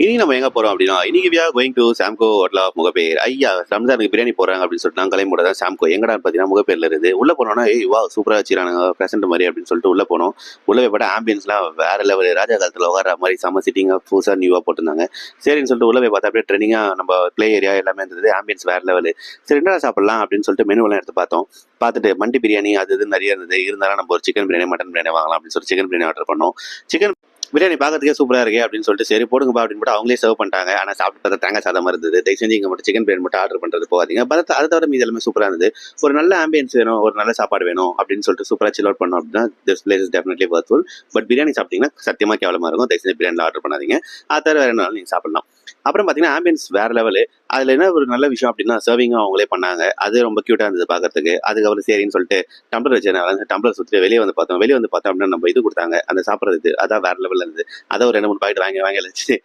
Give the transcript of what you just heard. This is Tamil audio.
இனி நம்ம எங்க போறோம் அப்படின்னா, இன்னைக்கு we are going to Samco hotel of Mogappair. ஐயா! ரம்ஜானுக்கு பிரியாணி போடுறாங்க அப்படின்னு சொல்லிட்டு நான் கிளம்பி தான் சாம்கோ. எங்கடான்னு பார்த்தீங்கன்னா, முகப்பேர்ல இருக்குது. உள்ள போனோம்னா, ஏய் வாவ்! சூப்பரா வச்சுருக்கானுங்க பிரசன்ட் மாரி அப்படின்னு சொல்லிட்டு உள்ள போனோம். உள்ள போய் பார்த்தா ஆம்பியன்ஸ்லாம் வேற லெவலு. ராஜா காலத்துல உட்கார்ற மாரி செம்ம சிட்டிங்கா புதுசா நியூவா போட்டிருந்தாங்க. சரின்னு சொல்லிட்டு உள்ள போய் பார்த்தா அப்படியே ட்ரெண்டிங்கா நம்ம ப்ளே ஏரியா எல்லாமே இருந்தது. ஆம்பியன்ஸ் வேற லெவலு. சரி என்னடா சாப்பிடலாம் அப்படின்னு சொல்லிட்டு மெனுவெல்லாம் எடுத்து பார்த்தோம். பார்த்துட்டு மண்டி பிரியாணி அது இதுன்னு நெறைய இருந்தது. இருந்தாலும் நம்ம ஒரு சிக்கன் பிரியாணி, மட்டன் பிரியாணி வாங்கலாம் அப்படின்னு சொல்லிட்டு சிக்கன் பிரியாணி ஆர்டர் பண்ணோம். சிக்கன் பிரியாணி பார்க்கறதுக்கே சூப்பரா இருக்கே அப்படின்னு சொல்லிட்டு சரி போடுங்கப்பா அப்படின்னு போட்டு அவங்களே சர்வ் பண்ணிட்டாங்க. ஆனா சாப்பிட்டு பார்த்தா தேங்காய் சாதமா இருந்தது. தயவு செஞ்சு இங்க மட்டும் சிக்கன் பிரியாணி மட்டும் ஆர்டர் பண்றது போகாதீங்க. பட் அதை தவிர மீதி எல்லாமே சூப்பரா இருந்தது. ஒரு நல்ல ஆம்பியன்ஸ் வேணும், ஒரு நல்ல சாப்பாடு வேணும் அப்படின்னு சொல்லிட்டு சூப்பரா சில் அவுட் பண்ணோம் அப்படின்னா this place is definitely worthful. But biryani சாப்பிட்டீங்கன்னா சத்தியமா கேவலமா இருக்கும். தயவு செஞ்சு பிரியாணி ஆர்டர் பண்ணாதீங்க. அது தவிர வேற என்னாலும் நீங்க சாப்பிடலாம். அப்புறம் பார்த்தீங்கன்னா ஆம்பியன்ஸ் வேற லெவலு. அதுல என்ன ஒரு நல்ல விஷயம் அப்படின்னா சர்விங்கும் அவங்களே பண்ணாங்க. அது ரொம்ப கியூட்டா இருந்தது பார்க்கறதுக்கு. அதுக்கப்புறம் சரின்னு சொல்லிட்டு டம்ளர் வச்சு டம்ளர் சுற்றி வெளியே வந்து பார்த்தோம். வெளியே வந்து பார்த்தோம் அப்படின்னா நம்ம இது கொடுத்தாங்க அந்த சாப்பிட்றதுக்கு. அதான் வேற லெவல்ல இருந்தது. அதை ஒரு 2 3 பாக்கெட் வாங்கி வாங்கி வச்சு